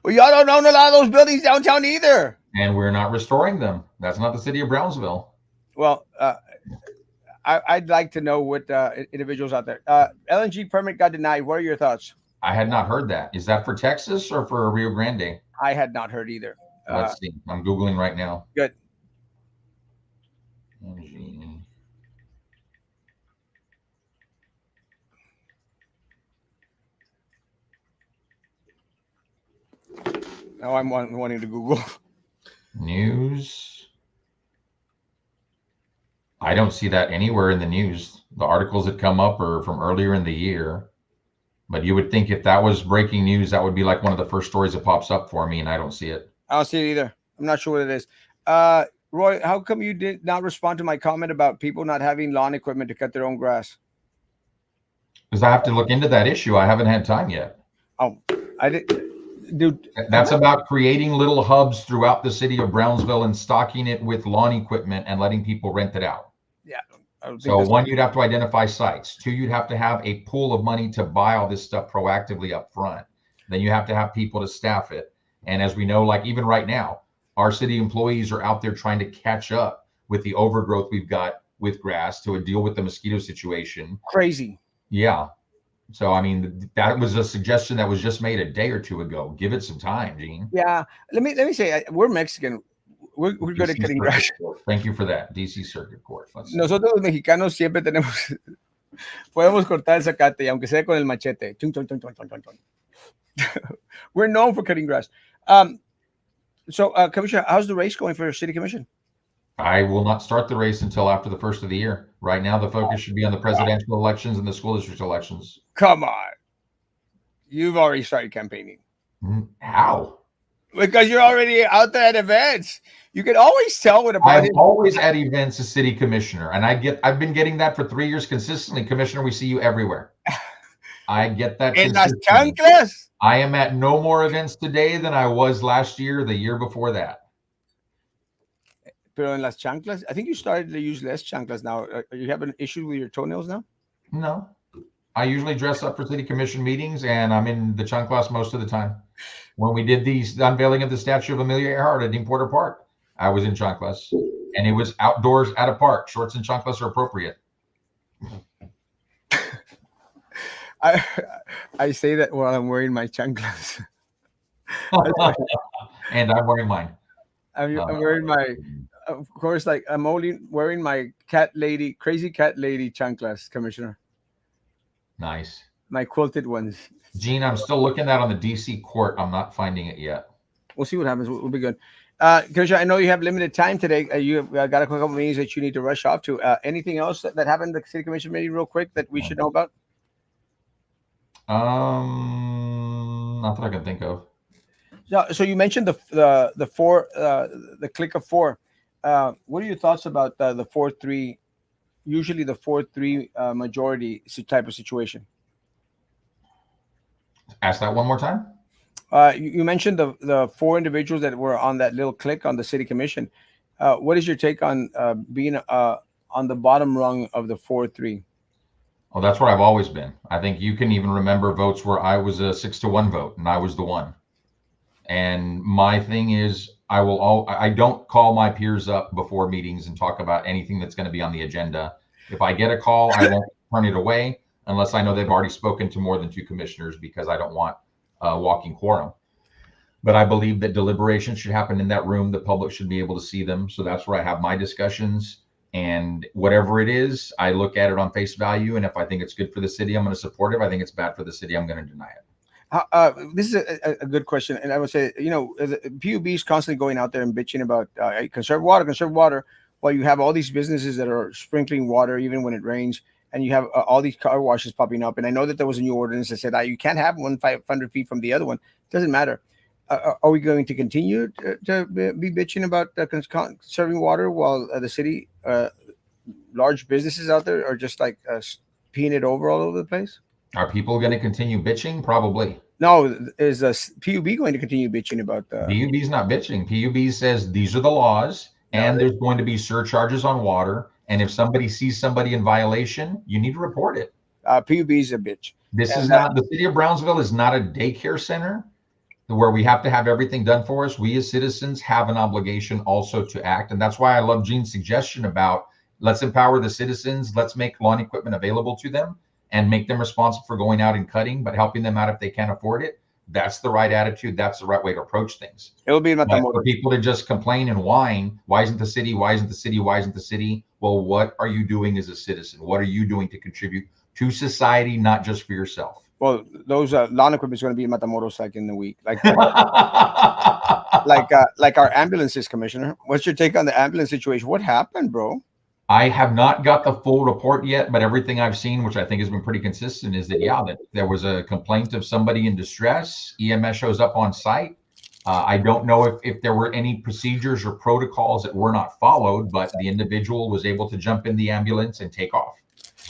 Well, y'all don't own a lot of those buildings downtown either. and we're not restoring them. That's not the city of Brownsville. Well, I'd like to know what individuals out there. LNG permit got denied. What are your thoughts? I had not heard that. Is that for Texas or for Rio Grande? I had not heard either. Let's see. I'm Googling right now. Good. Now I'm wanting to Google. News. I don't see that anywhere in the news. The articles that come up are from earlier in the year. But you would think if that was breaking news, that would be like one of the first stories that pops up for me, and I don't see it. I don't see it either. I'm not sure what it is. Roy, how come you did not respond to my comment about people not having lawn equipment to cut their own grass? Because I have to look into that issue. I haven't had time yet. Oh, I did, dude. That's about creating little hubs throughout the city of Brownsville and stocking it with lawn equipment and letting people rent it out. Yeah. So one, you'd have to identify sites. Two, you'd have to have a pool of money to buy all this stuff proactively up front. Then you have to have people to staff it. And as we know, like even right now, our city employees are out there trying to catch up with the overgrowth we've got with grass to deal with the mosquito situation. Crazy. Yeah. So, I mean, that was a suggestion that was just made a day or two ago. Give it some time, Gene. Yeah. Let me say, we're Mexican. We're good at cutting grass. Thank you for that. DC Circuit Court. Nosotros los mexicanos siempre tenemos, podemos cortar el zacate, aunque sea con el machete. Chun, chun, chun, chun, chun, chun, chun. We're known for cutting grass. So, Commissioner, how's the race going for your city commission? I will not start the race until after the first of the year. Right now, the focus should be on the presidential elections and the school district elections. Come on. You've already started campaigning. How? Because you're already out there at events. You can always tell when a party. I'm always at events as city commissioner, and I've been getting that for 3 years consistently. Commissioner, we see you everywhere. I get that. En las chanclas. I am at no more events today than I was last year, the year before that. Pero en las chanclas, I think you started to use less chanclas now. Are you having an issue with your toenails now? No. I usually dress up for city commission meetings, and I'm in the chanclas most of the time. When we did the unveiling of the statue of Amelia Earhart at Dean Porter Park, I was in chanclas, and it was outdoors at a park. Shorts and chanclas are appropriate. I say that while I'm wearing my chanclas. And I'm wearing mine. I'm wearing my, of course, like I'm only wearing my crazy cat lady chanclas, Commissioner. Nice. My quilted ones. Gene, I'm still looking at on the DC court. I'm not finding it yet. We'll see what happens. We'll be good. Commissioner, I know you have limited time today. You've got a couple of meetings that you need to rush off to. Anything else that happened at the city commission meeting real quick that we should know about? Not that I can think of. So you mentioned the four, the click of four. What are your thoughts about the 4-3? Usually the 4-3 majority type of situation. Ask that one more time. You mentioned the four individuals that were on that little click on the city commission. What is your take on being on the bottom rung of the 4-3? Well, that's where I've always been. I think you can even remember votes where I was a 6-1 vote and I was the one. And my thing is, I don't call my peers up before meetings and talk about anything that's going to be on the agenda. If I get a call, I won't turn it away unless I know they've already spoken to more than two commissioners, because I don't want walking quorum. But I believe that deliberations should happen in that room. The public should be able to see them. So that's where I have my discussions. And whatever it is, I look at it on face value. And if I think it's good for the city, I'm going to support it. If I think it's bad for the city, I'm going to deny it. This is a good question, and I would say, PUB is constantly going out there and bitching about conserve water, while you have all these businesses that are sprinkling water even when it rains, and you have all these car washes popping up. And I know that there was a new ordinance that said you can't have one 500 feet from the other one. Doesn't matter. Are we going to continue to be bitching about conserving water while the city, large businesses out there are just like peeing it over all over the place? Are people going to continue bitching? Probably. No, is PUB going to continue bitching about that? PUB's not bitching. PUB says these are the laws, and there's going to be surcharges on water. And if somebody sees somebody in violation, you need to report it. PUB is a bitch. This is not, the city of Brownsville is not a daycare center where we have to have everything done for us. We as citizens have an obligation also to act. And that's why I love Gene's suggestion about let's empower the citizens. Let's make lawn equipment available to them and make them responsible for going out and cutting, but helping them out if they can't afford it. That's the right attitude. That's the right way to approach things. It will be for people to just complain and whine, why isn't the city? Why isn't the city? Why isn't the city? Well, what are you doing as a citizen? What are you doing to contribute to society, not just for yourself? Well, those lawn equipment is going to be in Matamoros like in the week, like like our ambulances, Commissioner. What's your take on the ambulance situation? What happened, bro? I have not got the full report yet, but everything I've seen, which I think has been pretty consistent, is that, that there was a complaint of somebody in distress. EMS shows up on site. I don't know if there were any procedures or protocols that were not followed, but the individual was able to jump in the ambulance and take off.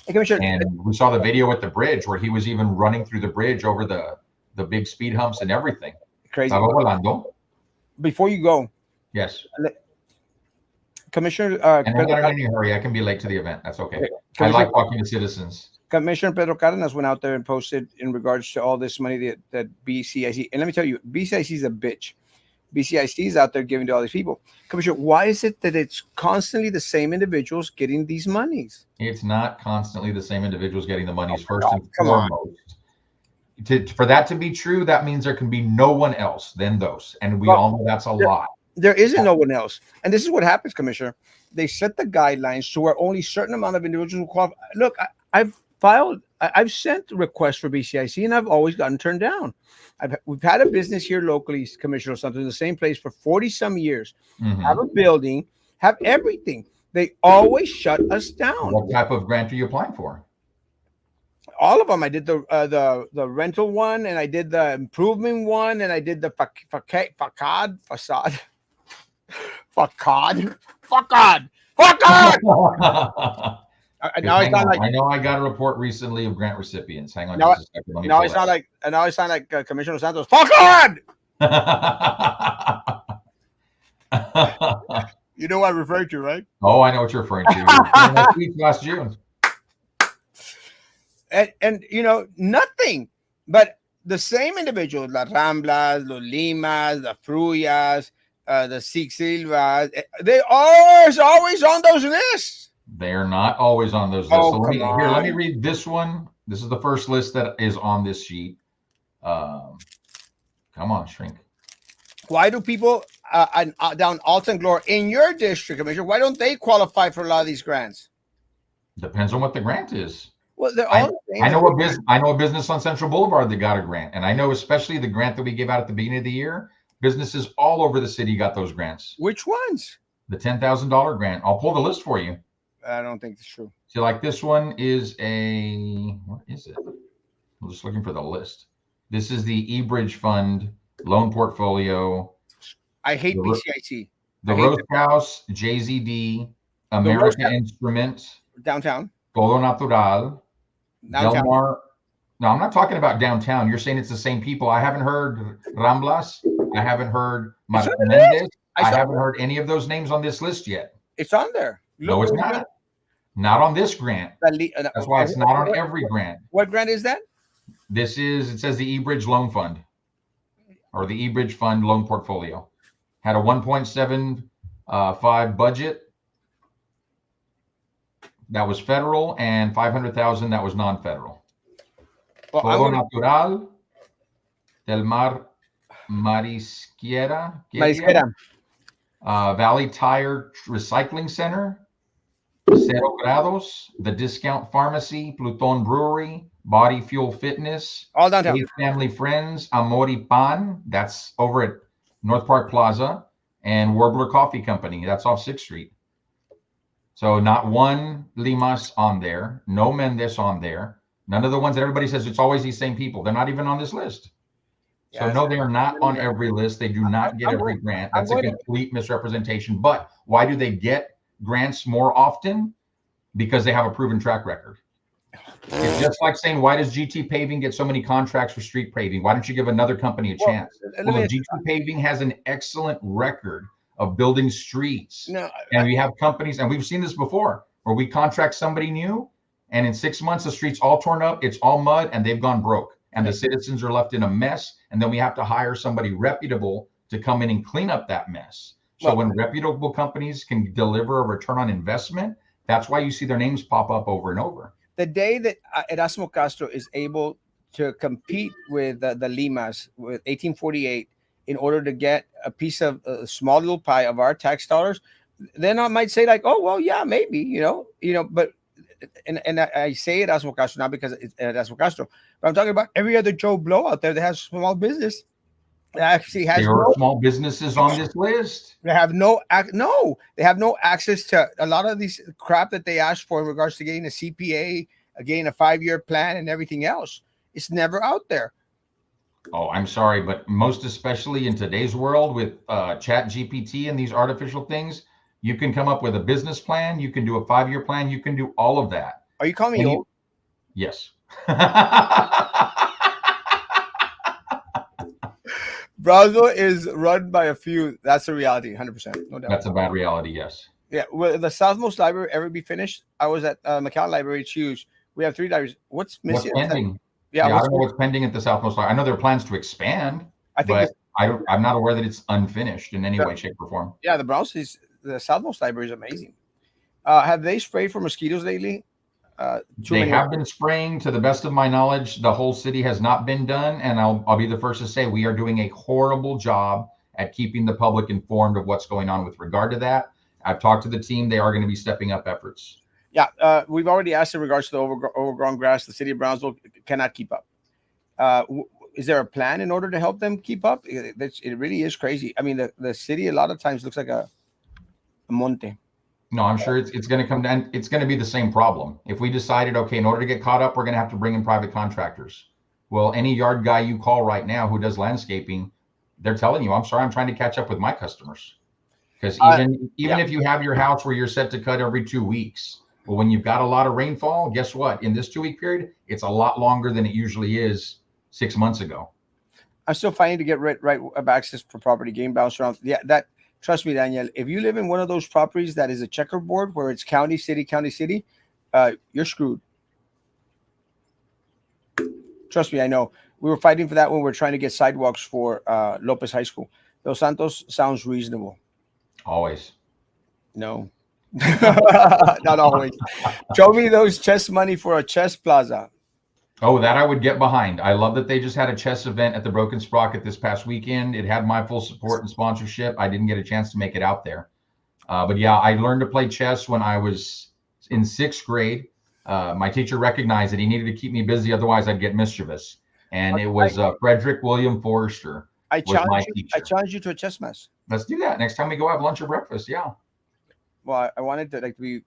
Hey, Commissioner, and we saw the video at the bridge where he was even running through the bridge over the big speed humps and everything. Crazy. Before you go. Yes. Commissioner, and I'm not in any hurry. I can be late to the event. That's okay. I like talking to citizens. Commissioner Pedro Cardenas went out there and posted in regards to all this money that BCIC. And let me tell you, BCIC is a bitch. BCIC is out there giving to all these people. Commissioner, why is it that it's constantly the same individuals getting these monies? It's not constantly the same individuals getting the monies. First and foremost, for that to be true, that means there can be no one else than those. And we all know that's a lie. There isn't no one else. And this is what happens, Commissioner. They set the guidelines to where only certain amount of individuals will qualify. Look, I've sent requests for BCIC and I've always gotten turned down. We've had a business here locally, Commissioner, something in the same place for 40 some years, have a building, have everything. They always shut us down. What type of grant are you applying for? All of them. I did the rental one, and I did the improvement one, and I did the facade. I know I got a report recently of grant recipients. Hang on just a second. Let me now I sound like Commissioner Santos. Facade. You know what I'm referring to, right? Oh, I know what you're referring to. Last June. And nothing but the same individuals, La Ramblas, Los Limas, the Fruyas, the Six Silvas, they are always on those lists. They're not always on those lists. Oh, so let me read this one. This is the first list that is on this sheet. Come on, shrink. Why do people down Alton Glory in your district, Commissioner, why don't they qualify for a lot of these grants? Depends on what the grant is. Well, they're all I know a business on Central Boulevard that got a grant, and I know especially the grant that we gave out at the beginning of the year. Businesses all over the city got those grants. Which ones? The $10,000 grant. I'll pull the list for you. I don't think it's true. So, like this one is what is it? I'm just looking for the list. This is the eBridge Fund loan portfolio. I hate BCIC. The Roast House, JZD, America Instrument, downtown, Todo Natural, downtown. No, I'm not talking about downtown. You're saying it's the same people. I haven't heard Ramblas. I haven't heard It's on the list. Mendez. I I saw haven't it. heard any of those names on this list yet. It's on there. No, Look, it's not. Not on this grant. That's why it's not on every grant. what grant is that? This is, it says the eBridge Loan Fund or the eBridge Fund Loan Portfolio. Had a 1.75 budget. That was federal, and 500,000 that was non-federal. Well, Todo Natural, Del Mar Marisquera, Marisquera. Valley Tire Recycling Center, Cero Grados, The Discount Pharmacy, Pluton Brewery, Body Fuel Fitness, All downtown. Eight Family Friends, Amori Pan, that's over at North Park Plaza, and Warbler Coffee Company, that's off 6th Street. So not one Limas on there, no Mendez on there, none of the ones that everybody says it's always these same people. They're not even on this list. So Yes. no, they are not on every list. They do not get every grant. That's a complete misrepresentation. But why do they get grants more often? Because they have a proven track record. It's just like saying, why does GT Paving get so many contracts for street paving? Why don't you give another company a chance? Well, GT Paving has an excellent record of building streets. No, and we have companies, and we've seen this before, where we contract somebody new, and in 6 months, the street's all torn up, it's all mud, and they've gone broke. And the citizens are left in a mess. And then we have to hire somebody reputable to come in and clean up that mess. So when reputable companies can deliver a return on investment, that's why you see their names pop up over and over. the day that Erasmo Castro is able to compete with the Limas with 1848 in order to get a piece of a small little pie of our tax dollars, then I might say like, oh well, yeah, maybe, but I say Erasmo Castro not because it's Erasmo Castro, but I'm talking about every other Joe Blow out there that has small business that actually has there are small businesses on this list. They have no access to a lot of these crap that they ask for in regards to getting a CPA, getting a 5-year plan, and everything else. It's never out there. Oh, I'm sorry, but most especially in today's world with Chat GPT and these artificial things, you can come up with a business plan. You can do a 5-year plan. You can do all of that. Are you calling me old? Yes. Brazil is run by a few. That's a reality, 100%. No doubt. That's a bad reality, yes. Yeah. Will the southmost library ever be finished? I was at McAllen Library. It's huge. We have 3 libraries. What's missing? What's pending? Yeah, I don't know what's pending at the southmost library. I know there are plans to expand, but I'm not aware that it's unfinished in any way, shape, or form. Yeah, the southmost library is amazing. Have they sprayed for mosquitoes lately? They have been spraying. To the best of my knowledge, the whole city has not been done, and I'll be the first to say we are doing a horrible job at keeping the public informed of what's going on with regard to that. I've talked to the team. They are going to be stepping up efforts. Yeah, we've already asked in regards to the overgrown grass. The city of Brownsville cannot keep up. Is there a plan in order to help them keep up? It really is crazy. I mean, the city a lot of times looks like a monte. No, I'm sure it's going to come down. It's going to be the same problem. If we decided, okay, in order to get caught up, we're going to have to bring in private contractors. Well, any yard guy you call right now who does landscaping, they're telling you, I'm sorry, I'm trying to catch up with my customers. Because even if you have your house where you're set to cut every 2 weeks, well, when you've got a lot of rainfall, guess what? In this 2-week period, it's a lot longer than it usually is 6 months ago. I'm still fighting to get right of access for property, game bounce around. Yeah, that. Trust me, Daniel, if you live in one of those properties that is a checkerboard where it's county, city, you're screwed. Trust me, I know. We were fighting for that when we were trying to get sidewalks for Lopez High School. Los Santos sounds reasonable. Always. No. Not always. Show me those chess money for a chess plaza. Oh, that I would get behind. I love that they just had a chess event at the Broken Sprocket this past weekend. It had my full support and sponsorship. I didn't get a chance to make it out there. But yeah, I learned to play chess when I was in 6th grade. My teacher recognized that he needed to keep me busy, otherwise I'd get mischievous. And it was Frederick William Forrester was my teacher. I challenge you to a chess match. Let's do that. Next time we go have lunch or breakfast, yeah. Well, I wanted to be.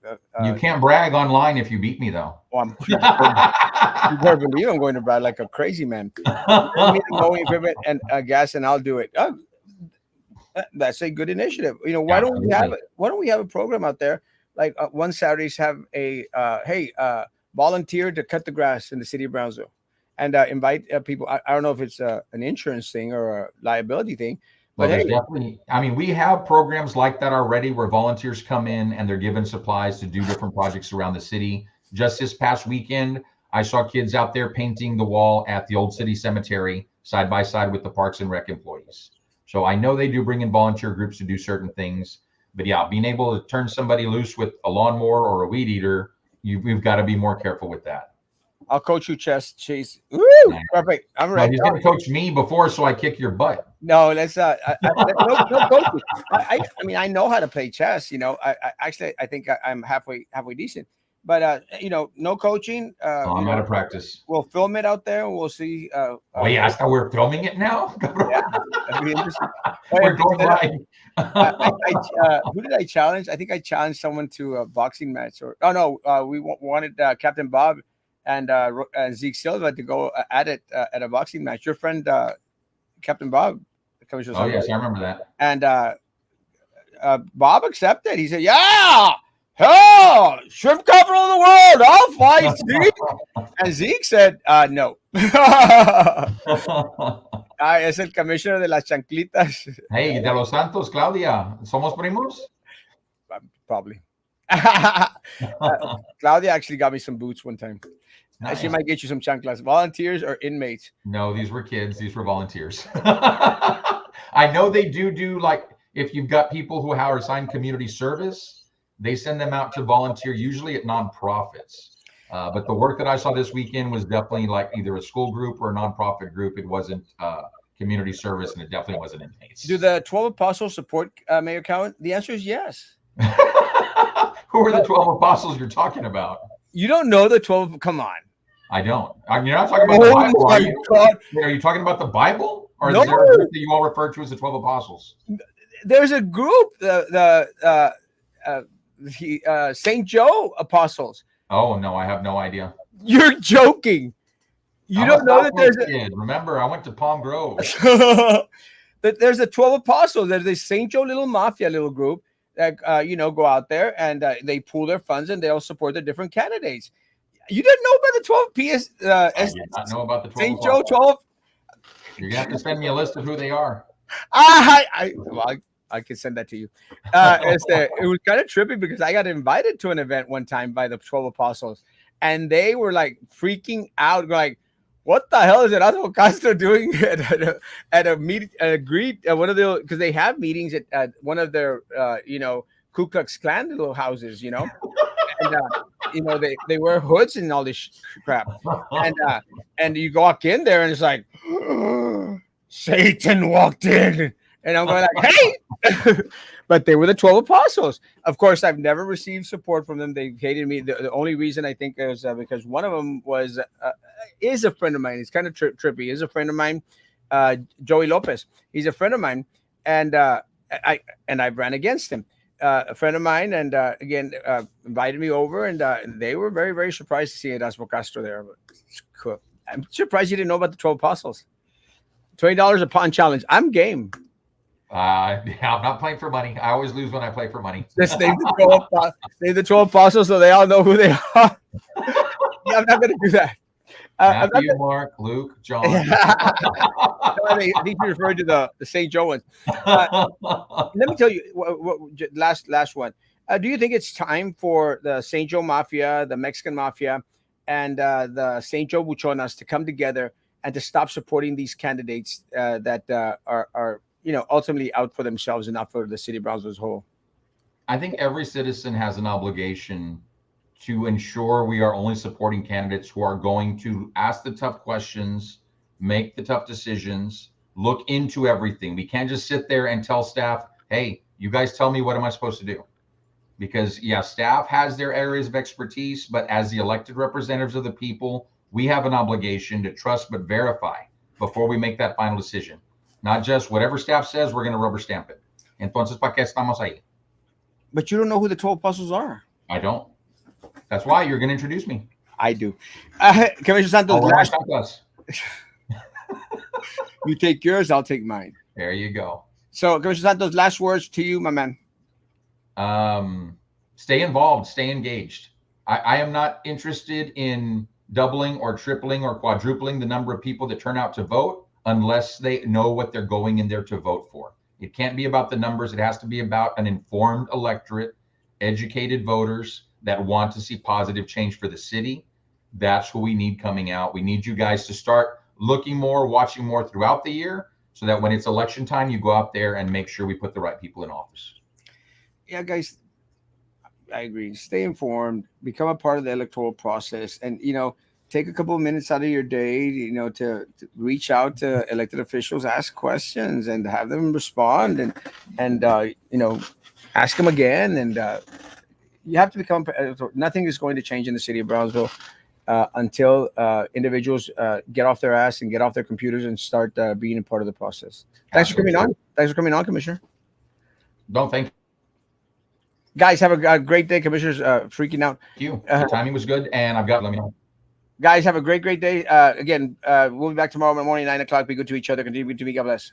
You can't brag online if you beat me, though. Well, you better believe I'm going to brag like a crazy man. Mowing equipment and gas, and I'll do it. That's a good initiative. Why don't we have a program out there like one Saturdays have a volunteer to cut the grass in the city of Brownsville, and invite people. I don't know if it's an insurance thing or a liability thing, Well, but there's hey, definitely, I mean, we have programs like that already where volunteers come in and they're given supplies to do different projects around the city. Just this past weekend, I saw kids out there painting the wall at the old city cemetery side by side with the Parks and Rec employees. So I know they do bring in volunteer groups to do certain things. But yeah, being able to turn somebody loose with a lawnmower or a weed eater, we've got to be more careful with that. I'll coach you chess chase. Woo! Nice. Perfect. I'm No, ready. he's going to coach me before, so I kick your butt. No, let's no coaching. I mean I know how to play chess. I actually I think I'm halfway decent, but no coaching. Oh, I'm out of practice. We'll film it out there and we'll see. Oh, yeah, hasta we're filming it now? Yeah, that'd be interesting. We're going live. Who did I challenge? I think I challenged someone to a boxing match. We wanted Captain Bob and Zeke Silva to go at it at a boxing match. Your friend Captain Bob, Commissioner. Oh, yes, I remember that. And Bob accepted. He said, "Yeah, hell, shrimp capital of the world. I'll fight Zeke." And Zeke said, "No." Es el commissioner de las chanclitas. Hey, de los Santos, Claudia, ¿somos primos? Probably. Claudia actually got me some boots one time. Nice. She might get you some chanclas. Volunteers or inmates? No, these were kids. These were volunteers. I know they do like if you've got people who are assigned community service, they send them out to volunteer, usually at nonprofits. But the work that I saw this weekend was definitely like either a school group or a nonprofit group. It wasn't community service, and it definitely wasn't inmates. Do the 12 apostles support Mayor Cowan? The answer is yes. Who are the 12 apostles you're talking about? You don't know the 12? Come on. I don't. You're not talking about the Bible, are you? Are you talking about the Bible? Or is there a group that you all refer to as the 12 apostles? There's a group, the St. Joe apostles. Oh, no, I have no idea. You're joking. You don't know that there's a... Remember, I went to Palm Grove. That there's a 12 apostles. There's this St. Joe little mafia little group that, go out there and they pool their funds and they'll support the different candidates. You didn't know about the 12 PS? I did not know about the 12 St. Joe 12? You're going to have to send me a list of who they are. I can send that to you. It was kind of trippy because I got invited to an event one time by the 12 apostles, and they were like freaking out, like, "What the hell is Erasmo Castro doing at a meeting? One of the because they have meetings at one of their Ku Klux Klan little houses, and they wear hoods and all this crap, and you walk in there and it's like Satan walked in. And I'm going like, hey, but they were the 12 apostles. Of course, I've never received support from them. They hated me. The only reason I think is because one of them is a friend of mine. He's kind of trippy. He's a friend of mine, Joey Lopez. He's a friend of mine, and I ran against him. A friend of mine, and again, invited me over, and they were very, very surprised to see Erasmo Castro there. But cool. I'm surprised you didn't know about the 12 apostles. $20 a pound challenge. I'm game. I'm not playing for money. I always lose when I play for money. Just name the 12 apostles so they all know who they are. Yeah, I'm not going to do that. Matthew, Mark, Luke, John. I think you referred to the St. Joe ones. Let me tell you, last one. Do you think it's time for the St. Joe Mafia, the Mexican Mafia, and the St. Joe Buchonas to come together and to stop supporting these candidates that are ultimately out for themselves and not for the city of Brownsville as a whole? I think every citizen has an obligation to ensure we are only supporting candidates who are going to ask the tough questions, make the tough decisions, look into everything. We can't just sit there and tell staff, hey, you guys tell me what am I supposed to do? Because, yeah, staff has their areas of expertise, but as the elected representatives of the people, we have an obligation to trust but verify before we make that final decision. Not just whatever staff says, we're going to rubber stamp it. Entonces, ¿para qué estamos ahí? But you don't know who the 12 apostles are. I don't. That's why you're going to introduce me. I do. Commissioner Santos, you take yours, I'll take mine. There you go. So, Commissioner Santos, last words to you, my man. Stay involved, stay engaged. I am not interested in doubling or tripling or quadrupling the number of people that turn out to vote unless they know what they're going in there to vote for. It can't be about the numbers. It has to be about an informed electorate, educated voters that want to see positive change for the city. That's who we need coming out. We need you guys to start looking more, watching more throughout the year, so that when it's election time, you go out there and make sure we put the right people in office. Yeah, guys, I agree. Stay informed, become a part of the electoral process, and take a couple of minutes out of your day, to reach out to elected officials, ask questions, and have them respond, and ask them again. And you have to become. Nothing is going to change in the city of Brownsville until individuals get off their ass and get off their computers and start being a part of the process. Thanks for coming Absolutely. on. Thanks for coming on, Commissioner. Don't thank Guys, have a great day. Commissioner's freaking out. you. Uh, The timing was good, and I've got. Let me know. Guys, have a great day. Again, we'll be back tomorrow morning, 9 o'clock. Be good to each other. Continue to be. God bless.